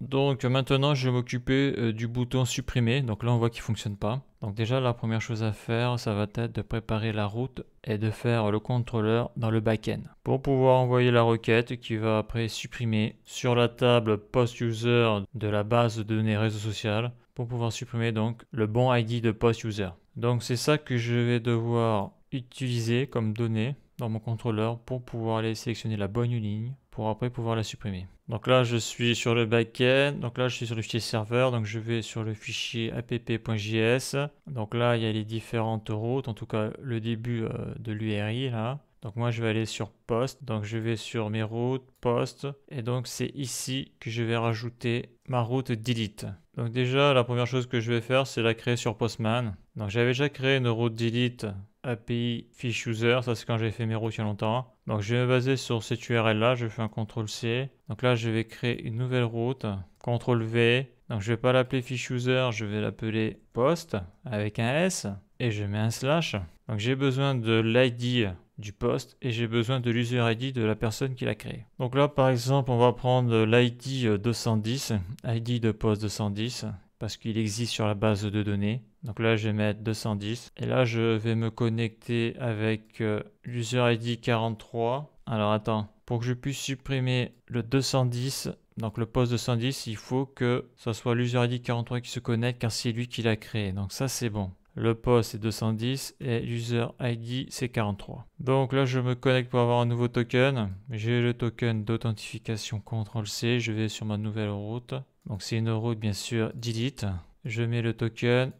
Donc maintenant, je vais m'occuper du bouton supprimer. Donc là, on voit qu'il ne fonctionne pas. Donc déjà, la première chose à faire, ça va être de préparer la route et de faire le contrôleur dans le back-end pour pouvoir envoyer la requête qui va après supprimer sur la table post-user de la base de données réseau social pour pouvoir supprimer donc le bon ID de post-user. Donc c'est ça que je vais devoir utiliser comme donnée dans mon contrôleur pour pouvoir aller sélectionner la bonne ligne pour après pouvoir la supprimer. Donc là, je suis sur le back-end. Donc là, je suis sur le fichier serveur. Donc je vais sur le fichier app.js. Donc là, il y a les différentes routes, en tout cas le début de l'URI là. Donc moi, je vais aller sur post. Donc je vais sur mes routes, post. Et donc c'est ici que je vais rajouter ma route delete. Donc déjà, la première chose que je vais faire, c'est la créer sur Postman. Donc j'avais déjà créé une route delete API fiche user, ça c'est quand j'ai fait mes routes il y a longtemps. Donc je vais me baser sur cette URL là, je fais un CTRL-C. Donc là je vais créer une nouvelle route, CTRL-V. Donc je vais pas l'appeler fiche user, je vais l'appeler post avec un S et je mets un slash. Donc j'ai besoin de l'ID du post et j'ai besoin de l'user ID de la personne qui l'a créé. Donc là par exemple on va prendre l'ID 210, ID de post 210 parce qu'il existe sur la base de données. Donc là, je vais mettre 210. Et là, je vais me connecter avec l'user ID 43. Alors attends, pour que je puisse supprimer le 210, donc le post 210, il faut que ce soit l'user ID 43 qui se connecte car c'est lui qui l'a créé. Donc ça, c'est bon. Le post c'est 210 et l'user ID c'est 43. Donc là je me connecte pour avoir un nouveau token. J'ai le token d'authentification CTRL-C. Je vais sur ma nouvelle route. Donc c'est une route bien sûr delete. Je mets le token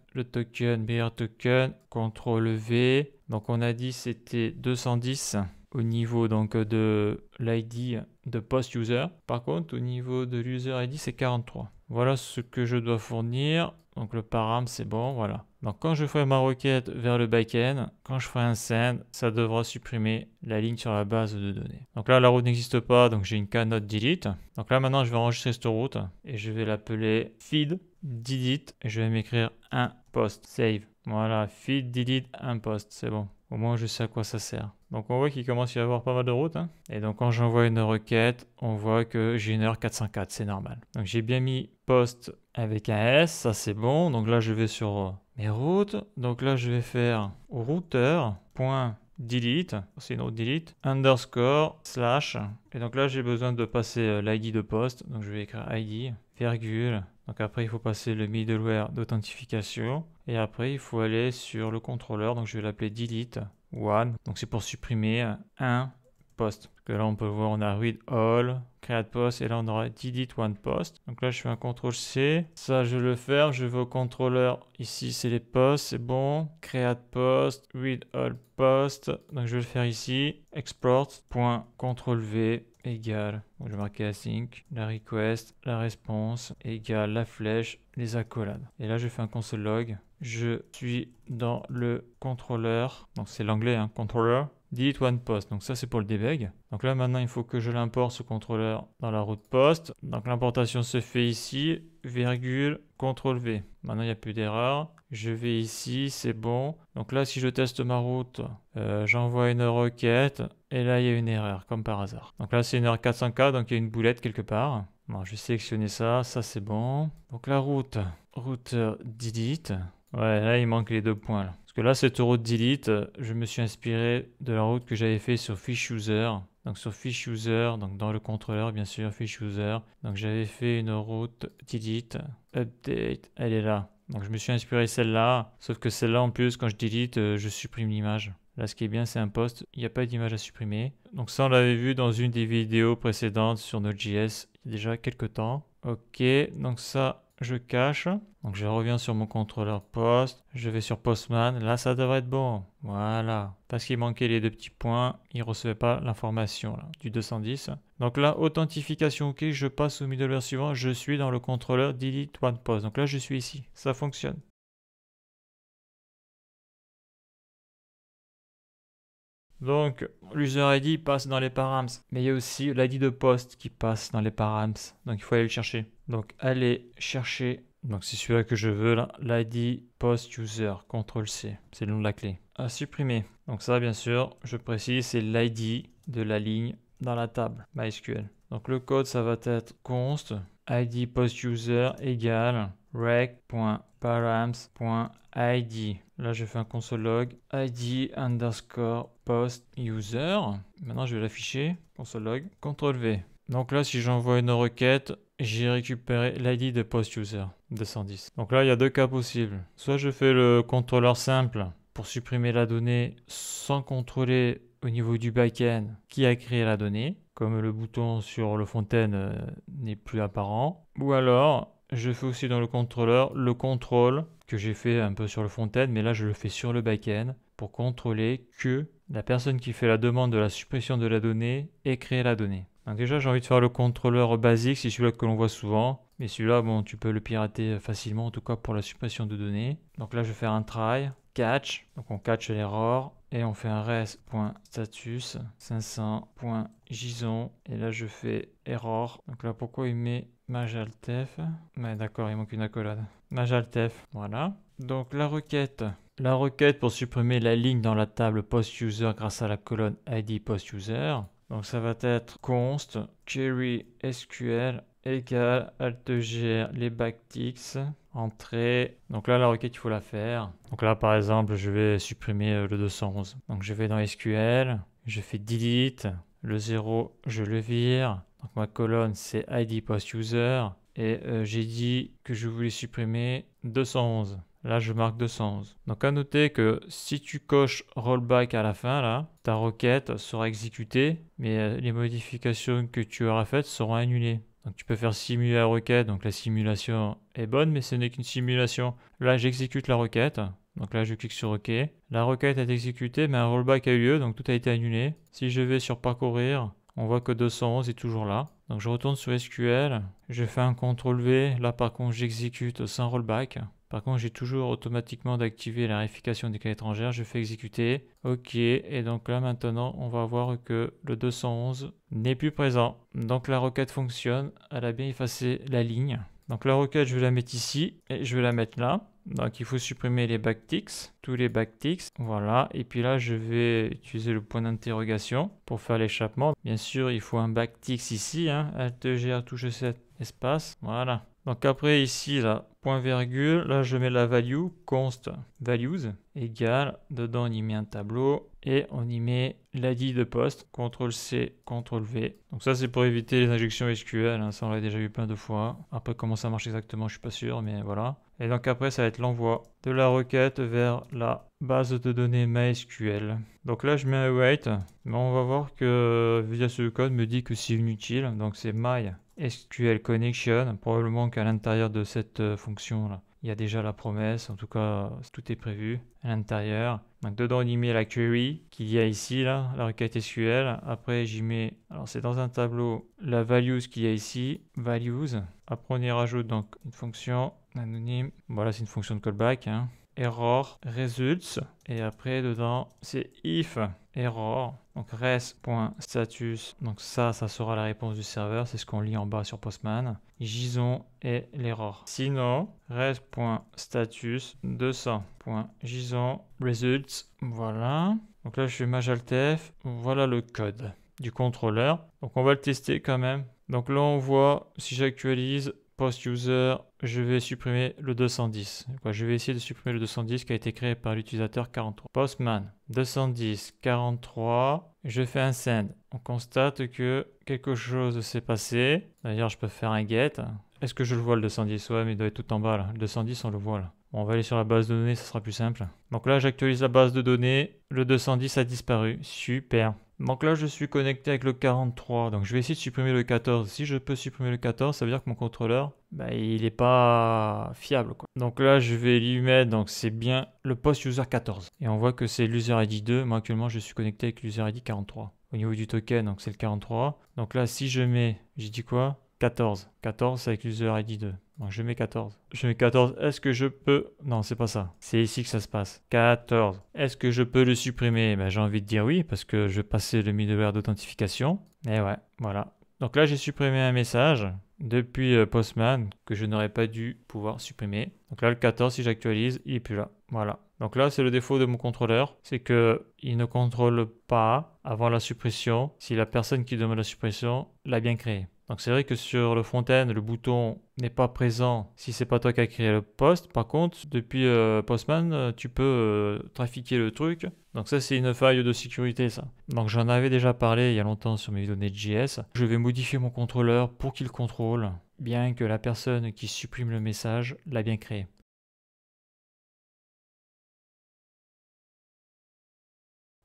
meilleur token, CTRL-V. Donc on a dit c'était 210 au niveau donc de l'ID de post user. Par contre au niveau de l'user ID c'est 43. Voilà ce que je dois fournir. Donc le param c'est bon, voilà. Donc quand je ferai ma requête vers le backend, quand je ferai un send, ça devra supprimer la ligne sur la base de données. Donc là la route n'existe pas, donc j'ai une cannot delete. Donc là maintenant je vais enregistrer cette route et je vais l'appeler feed delete et je vais m'écrire un post save. Voilà, feed delete un post, c'est bon. Au moins je sais à quoi ça sert. Donc on voit qu'il commence à y avoir pas mal de routes. Et donc quand j'envoie une requête, on voit que j'ai une erreur 404, c'est normal. Donc j'ai bien mis post avec un S, ça c'est bon. Donc là je vais sur mes routes. Donc là je vais faire routeur.delete, c'est une route delete, underscore, slash. Et donc là j'ai besoin de passer l'ID de poste. Donc je vais écrire ID, virgule. Donc après il faut passer le middleware d'authentification. Et après il faut aller sur le contrôleur. Donc je vais l'appeler delete one. Donc c'est pour supprimer un post. Parce que là on peut voir on a read all, create post et là on aura delete one post. Donc là je fais un CTRL-C. Ça je le ferme. Je vais au contrôleur. Ici c'est les posts. C'est bon. Create post, read all post. Donc je vais le faire ici. Export.CTRL-V égale, donc je vais marquer async, la request, la response égale la flèche, les accolades. Et là je fais un console log. Je suis dans le contrôleur, donc c'est l'anglais, hein, controller, delete one post. Donc ça c'est pour le debug. Donc là maintenant il faut que je l'importe ce contrôleur dans la route post. Donc l'importation se fait ici, virgule, CTRL-V. Maintenant il n'y a plus d'erreur. Je vais ici, c'est bon. Donc là, si je teste ma route, j'envoie une requête et là, il y a une erreur, comme par hasard. Donc là, c'est une erreur 404, donc il y a une boulette quelque part. Bon, je vais sélectionner ça, ça c'est bon. Donc la route delete. Ouais, là, il manque les 2 points. Là. Parce que là, cette route delete, je me suis inspiré de la route que j'avais fait sur fiche user. Donc sur fiche user, donc dans le contrôleur, bien sûr, fiche user. Donc j'avais fait une route delete, update, elle est là. Donc je me suis inspiré celle-là, sauf que celle-là en plus quand je delete, je supprime l'image. Là ce qui est bien c'est un post, il n'y a pas d'image à supprimer. Donc ça on l'avait vu dans une des vidéos précédentes sur Node.js il y a déjà quelques temps. Ok, donc ça je cache. Donc je reviens sur mon contrôleur post, je vais sur Postman, là ça devrait être bon. Voilà, parce qu'il manquait les 2 petits points, il ne recevait pas l'information du 210. Donc là, authentification ok, je passe au middleware suivant, je suis dans le contrôleur delete one post. Donc là je suis ici, ça fonctionne. Donc, l'user ID passe dans les params, mais il y a aussi l'ID de poste qui passe dans les params. Donc, il faut aller le chercher. Donc, aller chercher. Donc, c'est celui-là que je veux là. L'ID post user. CTRL-C. C'est le nom de la clé. À supprimer. Donc, ça, bien sûr, je précise, c'est l'ID de la ligne dans la table MySQL. Donc, le code, ça va être const id post-user égale rec.params.id. Là, je fais un console log id underscore post-user. Maintenant, je vais l'afficher. Console log. CTRL V. Donc là, si j'envoie une requête, j'ai récupéré l'id de post-user 210. Donc là, il y a deux cas possibles. Soit je fais le contrôleur simple pour supprimer la donnée sans contrôler au niveau du backend qui a créé la donnée, comme le bouton sur le Fontaine n'est plus apparent. Ou alors, je fais aussi dans le contrôleur le contrôle que j'ai fait un peu sur le Fontaine, mais là je le fais sur le backend pour contrôler que la personne qui fait la demande de la suppression de la donnée ait créé la donnée. Donc déjà j'ai envie de faire le contrôleur basique, c'est celui-là que l'on voit souvent, mais celui-là bon tu peux le pirater facilement en tout cas pour la suppression de données. Donc là je vais faire un try, catch, donc on catch l'erreur et on fait un res.status 500.json et là je fais error. Donc là pourquoi il met majaltef? Ouais d'accord, il manque une accolade. Majaltef, voilà. Donc la requête pour supprimer la ligne dans la table post-user grâce à la colonne id post-user. Donc ça va être const query SQL égale altgr les backticks entrée. Donc là la requête il faut la faire. Donc là par exemple je vais supprimer le 211. Donc je vais dans SQL, je fais delete, le 0 je le vire. Donc ma colonne c'est id post-user et j'ai dit que je voulais supprimer 211. Là, je marque 211. Donc, à noter que si tu coches rollback à la fin, là, ta requête sera exécutée, mais les modifications que tu auras faites seront annulées. Donc, tu peux faire simuler la requête. Donc, la simulation est bonne, mais ce n'est qu'une simulation. Là, j'exécute la requête. Donc là, je clique sur OK. La requête est exécutée, mais un rollback a eu lieu, donc tout a été annulé. Si je vais sur parcourir, on voit que 211 est toujours là. Donc, je retourne sur SQL. Je fais un CTRL V. Là, par contre, j'exécute sans rollback. Par contre, j'ai toujours automatiquement d'activer la vérification des clés étrangères. Je fais exécuter. OK. Et donc là, maintenant, on va voir que le 211 n'est plus présent. Donc la requête fonctionne. Elle a bien effacé la ligne. Donc la requête, je vais la mettre ici et je vais la mettre là. Donc il faut supprimer les backticks, tous les backticks. Voilà. Et puis là, je vais utiliser le point d'interrogation pour faire l'échappement. Bien sûr, il faut un backticks ici. Alt-G, touche 7, espace. Voilà. Donc après ici, là, point virgule, là je mets la value, const values, égale, dedans on y met un tableau et on y met l'ID de poste, CTRL-C, CTRL-V. Donc ça c'est pour éviter les injections SQL, ça on l'a déjà vu plein de fois. Après comment ça marche exactement, je suis pas sûr, mais voilà. Et donc après ça va être l'envoi de la requête vers la base de données MySQL. Donc là je mets un await, mais on va voir que Visual Studio Code me dit que c'est inutile, donc c'est MySQL Connection, probablement qu'à l'intérieur de cette fonction là, il y a déjà la promesse, en tout cas tout est prévu à l'intérieur. Donc dedans on y met la query qu'il y a ici là, la requête SQL. Après j'y mets, alors c'est dans un tableau, la values qu'il y a ici, values. Après on y rajoute donc une fonction anonyme, voilà c'est une fonction de callback, error results et après dedans c'est if error, donc res.status, donc ça sera la réponse du serveur, c'est ce qu'on lit en bas sur Postman, JSON et l'erreur. Sinon res.status 200.json results, voilà. Donc là je fais majaltef, voilà le code du contrôleur. Donc on va le tester quand même. Donc là on voit si j'actualise post-user, je vais supprimer le 210. Je vais essayer de supprimer le 210 qui a été créé par l'utilisateur 43. Postman 210 43. Je fais un send. On constate que quelque chose s'est passé. D'ailleurs, je peux faire un get. Est-ce que je le vois le 210? Ouais, mais il doit être tout en bas là. Le 210, on le voit là. Bon, on va aller sur la base de données, ça sera plus simple. Donc là, j'actualise la base de données. Le 210 a disparu. Super. Donc là, je suis connecté avec le 43. Donc je vais essayer de supprimer le 14. Si je peux supprimer le 14, ça veut dire que mon contrôleur, il n'est pas fiable, quoi. Donc là, je vais lui mettre, donc c'est bien le post-user 14. Et on voit que c'est l'user ID 2. Moi, actuellement, je suis connecté avec l'user ID 43. Au niveau du token, donc c'est le 43. Donc là, si je mets, j'ai dit quoi? 14. 14, c'est avec l'user ID 2. Donc je mets 14. Je mets 14. Est-ce que je peux... Non, c'est pas ça. C'est ici que ça se passe. 14. Est-ce que je peux le supprimer? J'ai envie de dire oui, parce que je vais passer le middleware d'authentification. Et ouais, voilà. Donc là, j'ai supprimé un message depuis Postman que je n'aurais pas dû pouvoir supprimer. Donc là, le 14, si j'actualise, il n'est plus là. Voilà. Donc là, c'est le défaut de mon contrôleur. C'est qu'il ne contrôle pas avant la suppression si la personne qui demande la suppression l'a bien créé. Donc c'est vrai que sur le front-end, le bouton n'est pas présent si c'est pas toi qui as créé le post. Par contre, depuis Postman, tu peux trafiquer le truc. Donc ça, c'est une faille de sécurité, ça. Donc j'en avais déjà parlé il y a longtemps sur mes vidéos Node.js. Je vais modifier mon contrôleur pour qu'il contrôle, bien que la personne qui supprime le message l'a bien créé.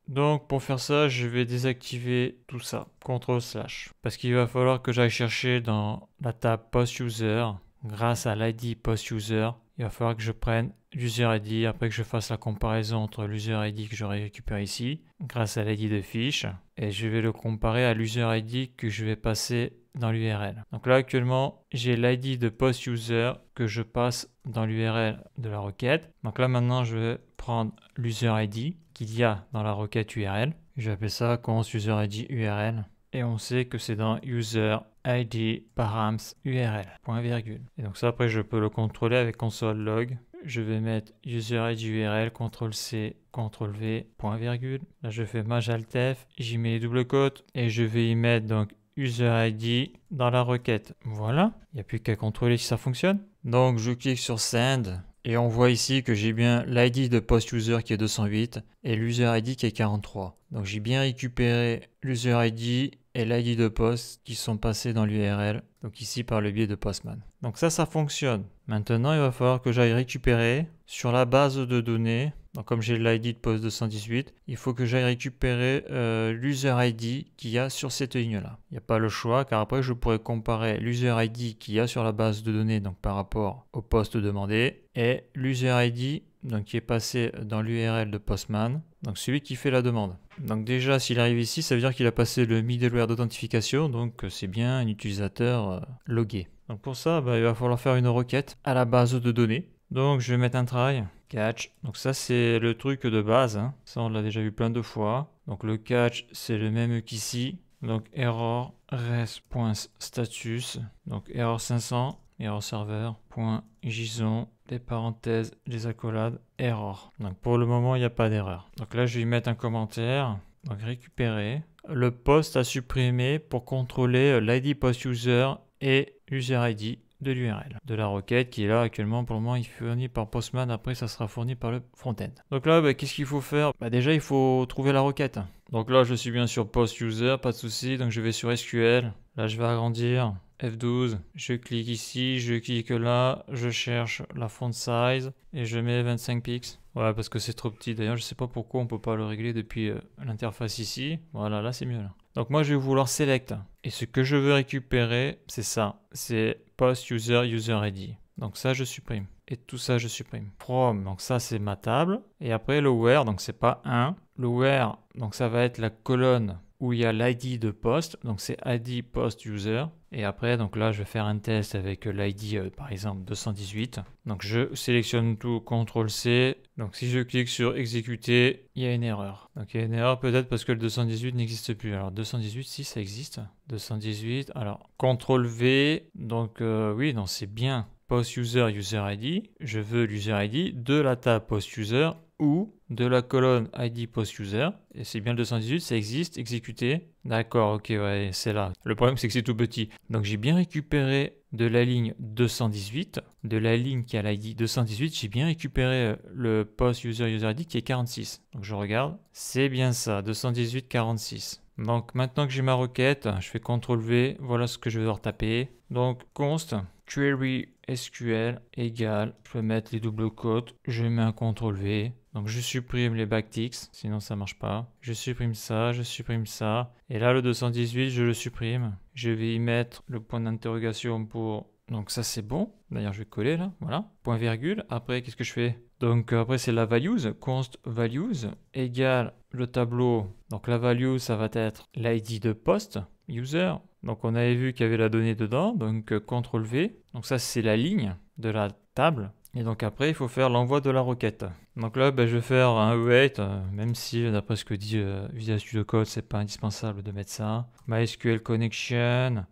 Donc pour faire ça, je vais désactiver tout ça, CTRL/. Parce qu'il va falloir que j'aille chercher dans la table post-user, grâce à l'ID post-user, il va falloir que je prenne l'user ID, après que je fasse la comparaison entre l'user ID que j'aurais récupéré ici, grâce à l'ID de fiche, et je vais le comparer à l'user ID que je vais passer dans l'URL. Donc là actuellement, j'ai l'ID de post-user que je passe dans l'URL de la requête. Donc là maintenant, je vais prendre l'user ID qu'il y a dans la requête URL. Je vais appeler ça const user ID URL. Et on sait que c'est dans user ID params URL, point virgule. Et donc ça après je peux le contrôler avec console log. Je vais mettre user ID URL, CTRL-C, CTRL-V, point virgule. Là je fais Majaltef, j'y mets les doubles quotes et je vais y mettre donc user ID dans la requête. Voilà, il n'y a plus qu'à contrôler si ça fonctionne. Donc je clique sur Send. Et on voit ici que j'ai bien l'ID de post-user qui est 208 et l'user ID qui est 43. Donc j'ai bien récupéré l'user ID et l'ID de post qui sont passés dans l'URL, donc ici par le biais de Postman. Donc ça fonctionne. Maintenant, il va falloir que j'aille récupérer sur la base de données. Donc comme j'ai l'ID de post 218, il faut que j'aille récupérer l'user ID qu'il y a sur cette ligne-là. Il n'y a pas le choix car après je pourrais comparer l'user ID qu'il y a sur la base de données donc par rapport au post demandé et l'user ID donc qui est passé dans l'URL de Postman, donc celui qui fait la demande. Donc déjà s'il arrive ici, ça veut dire qu'il a passé le middleware d'authentification, donc c'est bien un utilisateur logué. Donc pour ça, il va falloir faire une requête à la base de données. Donc je vais mettre un try, catch. Donc ça c'est le truc de base, hein. Ça on l'a déjà vu plein de fois. Donc le catch c'est le même qu'ici. Donc error res.status, donc error 500, error serveur.json, des parenthèses, les accolades, error. Donc pour le moment il n'y a pas d'erreur. Donc là je vais y mettre un commentaire, donc récupérer. Le post à supprimer pour contrôler l'ID post-user et l'user ID de l'URL, de la requête qui est là actuellement. Pour le moment il est fourni par Postman, après ça sera fourni par le front-end. Donc là qu'est-ce qu'il faut faire? Déjà il faut trouver la requête. Donc là je suis bien sur post-user, pas de souci, donc je vais sur SQL, là je vais agrandir, F12, je clique ici, je clique là, je cherche la font size et je mets 25 pixels. Voilà parce que c'est trop petit, d'ailleurs je sais pas pourquoi on peut pas le régler depuis l'interface ici. Voilà, là c'est mieux là. Donc moi je vais vouloir select et ce que je veux récupérer c'est ça, c'est post-user user ID. Donc ça je supprime et tout ça je supprime. From, donc ça c'est ma table et après le where, donc c'est pas 1. Le where, donc ça va être la colonne où il y a l'ID de post, donc c'est ID post user. Et après, donc là, je vais faire un test avec l'ID, par exemple, 218. Donc je sélectionne tout, CTRL-C. Donc si je clique sur exécuter, il y a une erreur. Donc il y a une erreur peut-être parce que le 218 n'existe plus. Alors 218, si ça existe. 218, alors CTRL-V. Donc oui, non, c'est bien post-user, user ID. Je veux l'user ID de la table post-user ou de la colonne ID post-user. Et c'est bien le 218, ça existe, exécuter. D'accord, ok, ouais, c'est là. Le problème, c'est que c'est tout petit. Donc, j'ai bien récupéré de la ligne 218, de la ligne qui a l'ID 218, j'ai bien récupéré le post-user user ID qui est 46. Donc, je regarde, c'est bien ça, 218, 46. Donc, maintenant que j'ai ma requête, je fais CTRL-V, voilà ce que je vais devoir taper. Donc, const query SQL égale, je peux mettre les doubles quotes, je mets un CTRL-V. Donc je supprime les backticks, sinon ça marche pas. Je supprime ça, je supprime ça. Et là le 218, je le supprime. Je vais y mettre le point d'interrogation pour... Donc ça c'est bon. D'ailleurs je vais coller là, voilà. Point virgule. Après qu'est-ce que je fais? Donc après c'est la values, const values égale le tableau. Donc la value ça va être l'ID de post, user. Donc on avait vu qu'il y avait la donnée dedans, donc CTRL-V. Donc ça c'est la ligne de la table. Et donc après, il faut faire l'envoi de la requête. Donc là, je vais faire un await, même si d'après ce que dit Visual Studio Code, c'est pas indispensable de mettre ça. MySQL connection,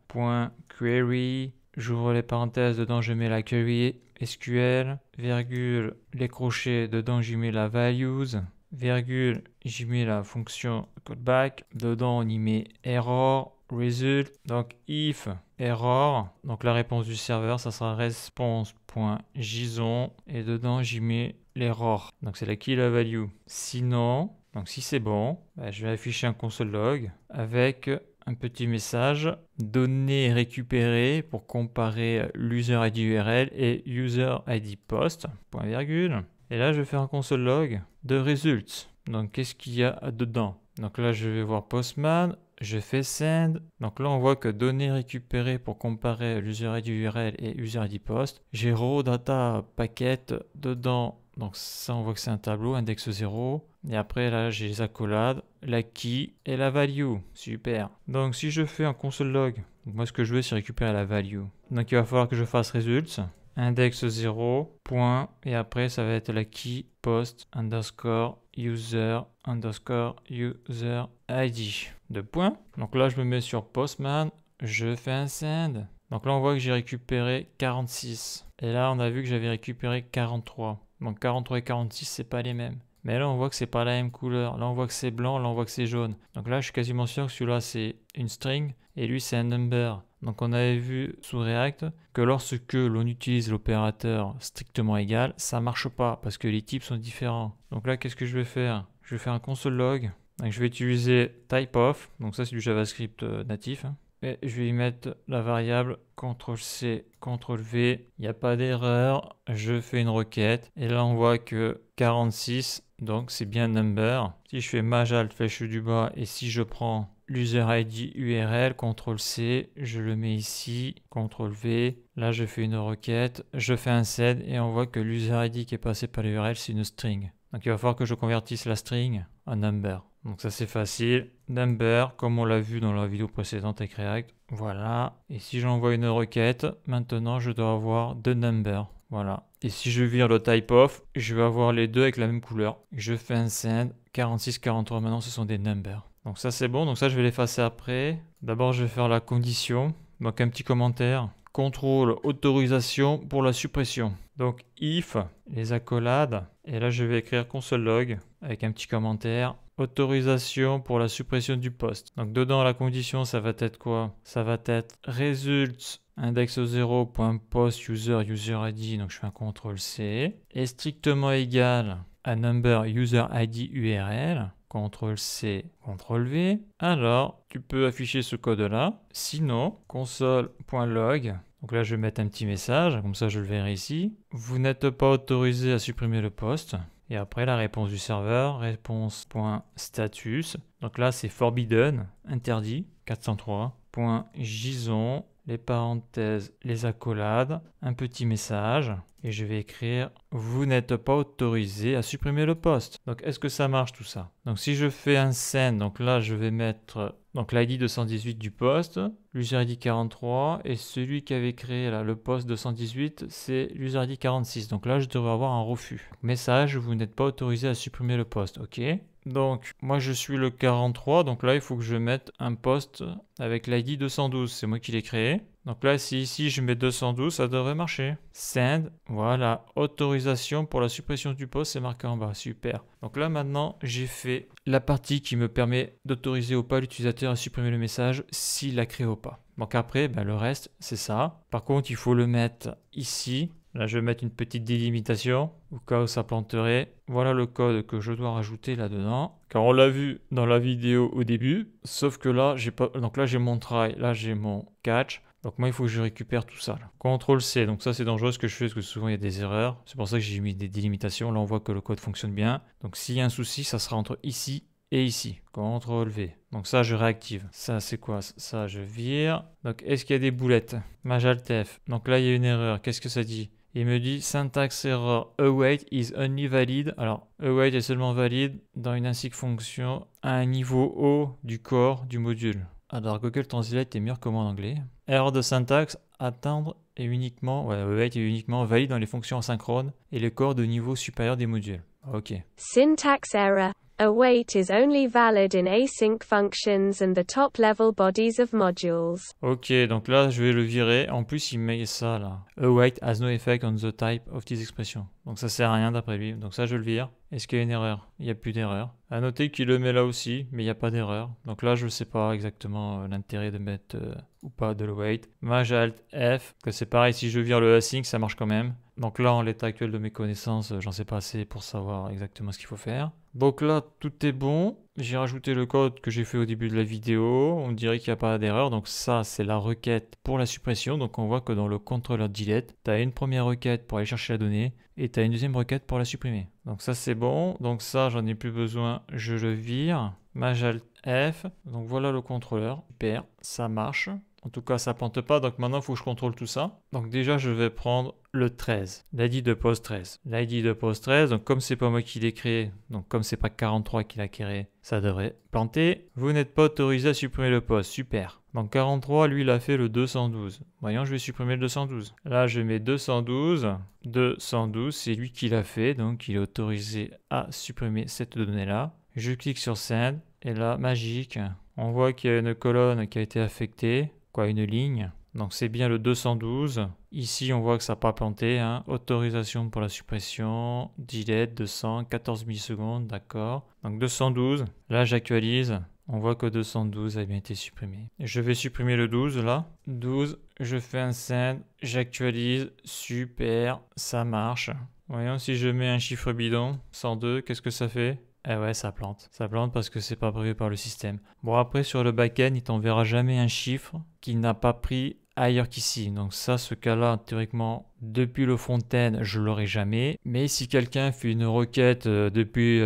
.query, j'ouvre les parenthèses, dedans je mets la query SQL, virgule, les crochets, dedans j'y mets la values, virgule, j'y mets la fonction callback, dedans on y met error, result, donc if error, donc la réponse du serveur, ça sera response.json et dedans j'y mets l'error, donc c'est la key la value. Sinon, donc si c'est bon, je vais afficher un console log avec un petit message données récupérées pour comparer l'user ID URL et user ID post, point virgule. Et là je vais faire un console log de results. Donc qu'est-ce qu'il y a dedans? Donc là je vais voir Postman, je fais send. Donc là on voit que données récupérées pour comparer l'user ID URL et user ID post. J'ai raw data packet dedans. Donc ça on voit que c'est un tableau, index 0. Et après là j'ai les accolades, la key et la value. Super. Donc si je fais un console log, donc moi ce que je veux c'est récupérer la value. Donc il va falloir que je fasse results, index 0, point, et après ça va être la key post underscore user underscore user ID. Deux points. Donc là je me mets sur Postman, je fais un send. Donc là on voit que j'ai récupéré 46. Et là on a vu que j'avais récupéré 43. Donc 43 et 46 c'est pas les mêmes. Mais là on voit que c'est pas la même couleur. Là on voit que c'est blanc, là on voit que c'est jaune. Donc là je suis quasiment sûr que celui-là c'est une string et lui c'est un number. Donc on avait vu sous React que lorsque l'on utilise l'opérateur strictement égal, ça marche pas parce que les types sont différents. Donc là qu'est-ce que je vais faire? Je vais faire un console log. Donc je vais utiliser typeof. Donc ça c'est du JavaScript natif. Et je vais y mettre la variable CTRL-C, CTRL-V. Il n'y a pas d'erreur. Je fais une requête. Et là, on voit que 46, donc c'est bien number. Si je fais Maj-Alt, flèche du bas, et si je prends l'user ID URL, CTRL-C, je le mets ici, CTRL-V. Là, je fais une requête. Je fais un sed et on voit que l'user ID qui est passé par l'URL, c'est une string. Donc, il va falloir que je convertisse la string en number. Donc ça c'est facile, number comme on l'a vu dans la vidéo précédente avec React, voilà. Et si j'envoie une requête, maintenant je dois avoir deux numbers, voilà. Et si je vire le typeof, je vais avoir les deux avec la même couleur. Je fais un send, 46, 43, maintenant ce sont des numbers. Donc ça c'est bon, donc ça je vais l'effacer après. D'abord je vais faire la condition, donc un petit commentaire. Contrôle autorisation pour la suppression. Donc if, les accolades, et là je vais écrire console log avec un petit commentaire. Autorisation pour la suppression du poste. Donc dedans la condition ça va être quoi? Ça va être results index 0.post user ID. Donc je fais un CTRL-C. Est strictement égal à number user ID URL. CTRL-C, CTRL-V. Alors tu peux afficher ce code là. Sinon console.log. Donc là je vais mettre un petit message. Comme ça je le verrai ici. Vous n'êtes pas autorisé à supprimer le poste. Et après la réponse du serveur, réponse.status. Donc là c'est forbidden, interdit, 403.json, les parenthèses, les accolades, un petit message. Et je vais écrire vous n'êtes pas autorisé à supprimer le poste. Donc est-ce que ça marche tout ça? Donc si je fais un send, donc là je vais mettre donc l'ID 218 du poste, l'user ID 43 et celui qui avait créé là, le poste 218 c'est l'user ID 46. Donc là je devrais avoir un refus. Message vous n'êtes pas autorisé à supprimer le poste. Ok. Donc moi je suis le 43, donc là il faut que je mette un poste avec l'ID 212, c'est moi qui l'ai créé. Donc là si ici je mets 212, ça devrait marcher. Send, voilà, autorisation pour la suppression du poste, c'est marqué en bas, super. Donc là maintenant j'ai fait la partie qui me permet d'autoriser ou pas l'utilisateur à supprimer le message s'il l'a créé ou pas. Donc après le reste c'est ça. Par contre il faut le mettre ici. Là, je vais mettre une petite délimitation au cas où ça planterait. Voilà le code que je dois rajouter là-dedans. Car on l'a vu dans la vidéo au début. Sauf que là, j'ai pas. Donc là, j'ai mon try. Là, j'ai mon catch. Donc moi, il faut que je récupère tout ça. CTRL-C. Donc ça, c'est dangereux ce que je fais parce que souvent, il y a des erreurs. C'est pour ça que j'ai mis des délimitations. Là, on voit que le code fonctionne bien. Donc s'il y a un souci, ça sera entre ici et ici. CTRL-V. Donc ça, je réactive. Ça, c'est quoi? Ça, je vire. Donc, est-ce qu'il y a des boulettes? Maj-Alt-F. Donc là, il y a une erreur. Qu'est-ce que ça dit? Il me dit syntax error await is only valid. Alors, await est seulement valide dans une ainsi que fonction à un niveau haut du corps du module. Alors, Google Translate est meilleur que moi en anglais. Erreur de syntaxe, attendre est uniquement, await est uniquement valide dans les fonctions asynchrones et les corps de niveau supérieur des modules. Ok. Syntax error. await is only valid in async functions and the top-level bodies of modules. Ok, donc là, je vais le virer. En plus, il met ça là. Await has no effect on the type of this expression. Donc ça sert à rien d'après lui. Donc ça, je le vire. Est-ce qu'il y a une erreur? Il n'y a plus d'erreur. À noter qu'il le met là aussi, mais il n'y a pas d'erreur. Donc là, je ne sais pas exactement l'intérêt de mettre ou pas de l'await. Maj Alt F, que c'est pareil, si je vire le async, ça marche quand même. Donc là, en l'état actuel de mes connaissances, j'en sais pas assez pour savoir exactement ce qu'il faut faire. Donc là, tout est bon. J'ai rajouté le code que j'ai fait au début de la vidéo. On dirait qu'il n'y a pas d'erreur. Donc ça, c'est la requête pour la suppression. Donc on voit que dans le contrôleur delete, tu as une première requête pour aller chercher la donnée et tu as une deuxième requête pour la supprimer. Donc ça, c'est bon. Donc ça, j'en ai plus besoin. Je le vire. Maj Alt F. Donc voilà le contrôleur. Super, ça marche. En tout cas, ça plante pas, donc maintenant, il faut que je contrôle tout ça. Donc déjà, je vais prendre le 13, l'ID de poste 13. L'ID de poste 13, donc comme c'est pas moi qui l'ai créé, donc comme c'est pas 43 qui l'a créé, ça devrait planter. Vous n'êtes pas autorisé à supprimer le poste, super. Donc 43, lui, il a fait le 212. Voyons, je vais supprimer le 212. Là, je mets 212. 212, c'est lui qui l'a fait, donc il est autorisé à supprimer cette donnée-là. Je clique sur Send, et là, magique, on voit qu'il y a une colonne qui a été affectée. Une ligne. Donc c'est bien le 212. Ici, on voit que ça n'a pas planté. Hein. Autorisation pour la suppression. Delete 200, 14 millisecondes. D'accord. Donc 212. Là, j'actualise. On voit que 212 a bien été supprimé. Je vais supprimer le 12 là. 12. Je fais un send. J'actualise. Super. Ça marche. Voyons si je mets un chiffre bidon. 102. Qu'est-ce que ça fait? Eh ouais, ça plante. Ça plante parce que c'est pas prévu par le système. Bon, après, sur le back-end, il t'enverra jamais un chiffre qu'il n'a pas pris ailleurs qu'ici. Donc ça, ce cas-là, théoriquement, depuis le front-end, je l'aurai jamais. Mais si quelqu'un fait une requête depuis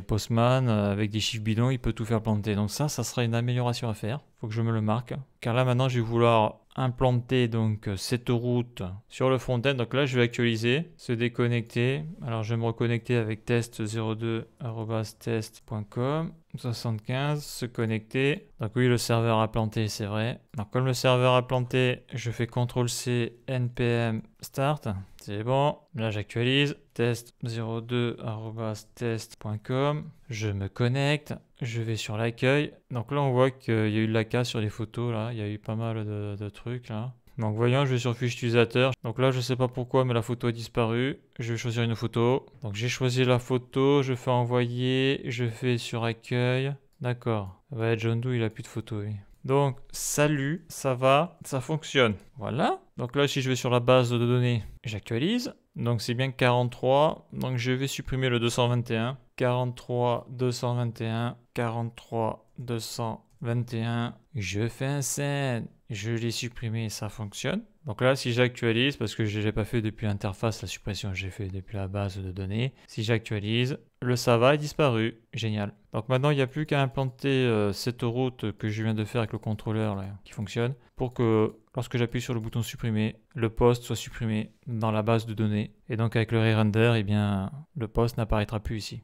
Postman avec des chiffres bidons, il peut tout faire planter. Donc ça sera une amélioration à faire. Faut que je me le marque. Car là, maintenant, je vais vouloir implanter donc cette route sur le front-end. Donc là, je vais actualiser, se déconnecter. Alors, je vais me reconnecter avec test02@test.com. 75, se connecter. Donc oui, le serveur a planté, c'est vrai. Donc comme le serveur a planté, je fais CTRL-C, npm start. C'est bon. Là, j'actualise. Test02@test.com. Je me connecte. Je vais sur l'accueil. Donc là, on voit qu'il y a eu de la casse sur les photos. Là, il y a eu pas mal de trucs là. Donc voyons, je vais sur fiche utilisateur. Donc là, je ne sais pas pourquoi, mais la photo a disparu. Je vais choisir une photo. Donc j'ai choisi la photo, je fais envoyer, je fais sur accueil. D'accord. Ouais, John Doe, il a plus de photos, oui. Donc, salut, ça va, ça fonctionne. Voilà. Donc là, si je vais sur la base de données, j'actualise. Donc c'est bien 43. Donc je vais supprimer le 221. 43, 221, 43, 221. Je fais un send. Je l'ai supprimé, ça fonctionne. Donc là, si j'actualise, parce que je ne l'ai pas fait depuis l'interface, la suppression, j'ai fait depuis la base de données. Si j'actualise, le Sava est disparu. Génial. Donc maintenant, il n'y a plus qu'à implanter cette route que je viens de faire avec le contrôleur là, qui fonctionne pour que lorsque j'appuie sur le bouton supprimer, le poste soit supprimé dans la base de données. Et donc avec le re-render, eh bien, le poste n'apparaîtra plus ici.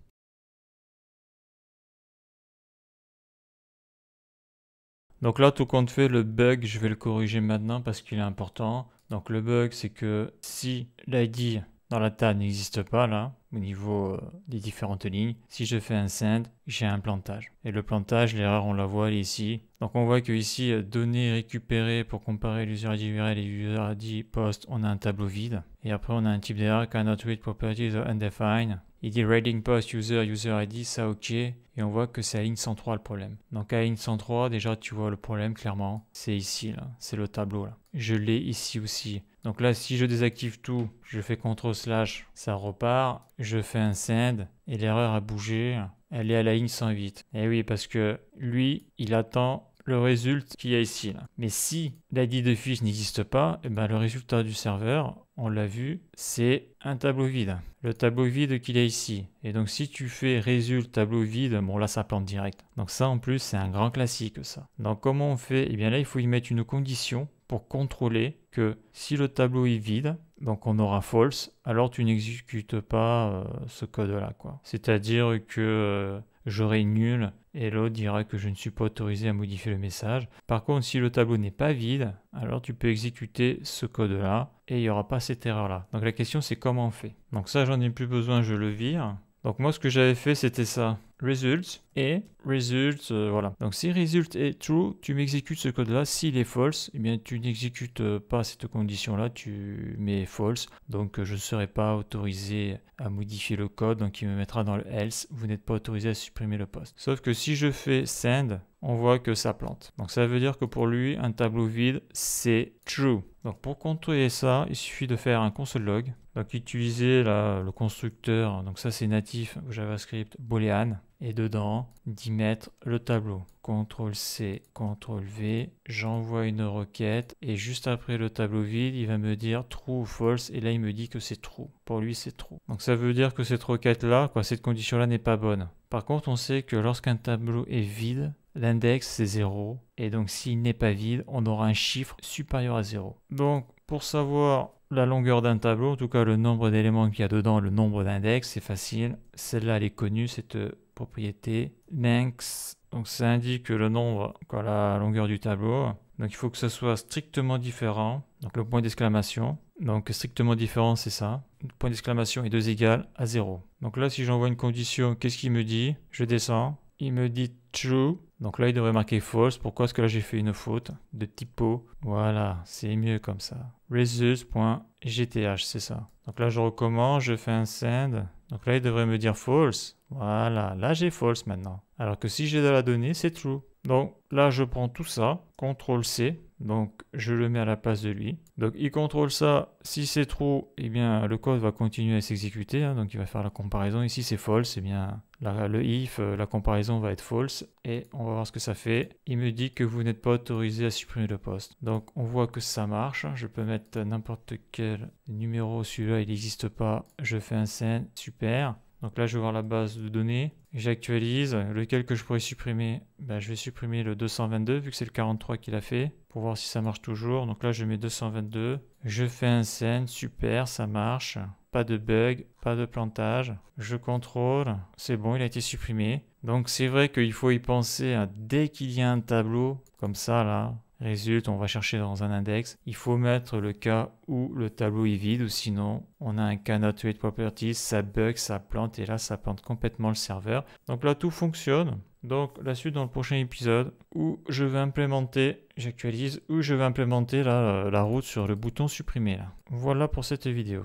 Donc là, tout compte fait, le bug, je vais le corriger maintenant parce qu'il est important. Donc le bug, c'est que si l'ID dans la table n'existe pas là, au niveau des différentes lignes, si je fais un send, j'ai un plantage. Et le plantage, l'erreur, on la voit, elle est ici. Donc on voit que ici, données récupérées pour comparer l'user ID URL et l'user ID post, on a un tableau vide. Et après, on a un type d'erreur, cannot read properties or undefined. Il dit reading post user ID, ça ok. Et on voit que c'est à la ligne 103 le problème. Donc à la ligne 103, déjà tu vois le problème clairement. C'est ici là, c'est le tableau là. Je l'ai ici aussi. Donc là, si je désactive tout, je fais CTRL/, ça repart. Je fais un send et l'erreur a bougé. Elle est à la ligne 108. Et oui, parce que lui, il attend le résultat qu'il y a ici. Là. Mais si l'ID de fiche n'existe pas, eh ben, le résultat du serveur, on l'a vu, c'est un tableau vide. Le tableau vide qu'il y a ici. Et donc si tu fais résultat tableau vide, bon là ça plante direct. Donc ça en plus c'est un grand classique ça. Donc comment on fait? Eh bien là il faut y mettre une condition pour contrôler que si le tableau est vide, donc on aura false, alors tu n'exécutes pas ce code-là, quoi. C'est-à-dire que j'aurai nul et l'autre dira que je ne suis pas autorisé à modifier le message. Par contre, si le tableau n'est pas vide, alors tu peux exécuter ce code-là et il n'y aura pas cette erreur-là. Donc la question c'est comment on fait. Donc ça, j'en ai plus besoin, je le vire. Donc moi, ce que j'avais fait, c'était ça. results et results, voilà. Donc si result est true, tu m'exécutes ce code-là. S'il est false, eh bien tu n'exécutes pas cette condition-là, tu mets false. Donc je ne serai pas autorisé à modifier le code, donc il me mettra dans le else, vous n'êtes pas autorisé à supprimer le post. Sauf que si je fais send, on voit que ça plante. Donc ça veut dire que pour lui, un tableau vide, c'est true. Donc pour contrôler ça, il suffit de faire un console log. Donc utiliser là, le constructeur, donc ça c'est natif JavaScript boolean. Et dedans, d'y mettre le tableau. CTRL-C, CTRL-V, j'envoie une requête et juste après le tableau vide, il va me dire true ou false et là il me dit que c'est true. Pour lui c'est true. Donc ça veut dire que cette requête-là, cette condition-là n'est pas bonne. Par contre, on sait que lorsqu'un tableau est vide, l'index c'est 0 et donc s'il n'est pas vide, on aura un chiffre supérieur à 0. Donc pour savoir la longueur d'un tableau, en tout cas le nombre d'éléments qu'il y a dedans, le nombre d'index, c'est facile. Celle-là elle est connue, cette propriété length, donc ça indique le nombre, la longueur du tableau. Donc il faut que ce soit strictement différent, donc le point d'exclamation. Donc strictement différent c'est ça, le point d'exclamation est 2 égale à 0. Donc là si j'envoie une condition, qu'est-ce qu'il me dit? Je descends, il me dit true, donc là il devrait marquer false. Pourquoi est-ce que là j'ai fait une faute de typo? Voilà, c'est mieux comme ça. Results.gth, c'est ça. Donc là je recommence, je fais un send, donc là il devrait me dire false. Voilà, là j'ai false maintenant. Alors que si j'ai de la donnée, c'est true. Donc là je prends tout ça, CTRL-C, donc je le mets à la place de lui. Donc il contrôle ça, si c'est true, eh bien le code va continuer à s'exécuter, donc il va faire la comparaison. Ici c'est false, eh bien le if, la comparaison va être false et on va voir ce que ça fait. Il me dit que vous n'êtes pas autorisé à supprimer le post. Donc on voit que ça marche, je peux mettre n'importe quel numéro, celui-là il n'existe pas, je fais un send, super. Donc là, je vais voir la base de données. J'actualise. Lequel que je pourrais supprimer? Je vais supprimer le 222 vu que c'est le 43 qu'il a fait pour voir si ça marche toujours. Donc là, je mets 222. Je fais un send. Super, ça marche. Pas de bug, pas de plantage. Je contrôle. C'est bon, il a été supprimé. Donc c'est vrai qu'il faut y penser dès qu'il y a un tableau comme ça là. Résulte, on va chercher dans un index. Il faut mettre le cas où le tableau est vide ou sinon on a un cannot read properties, ça bug, ça plante et là ça plante complètement le serveur. Donc là tout fonctionne. Donc la suite dans le prochain épisode où je vais implémenter, j'actualise, où je vais implémenter la route sur le bouton supprimer là. Voilà pour cette vidéo.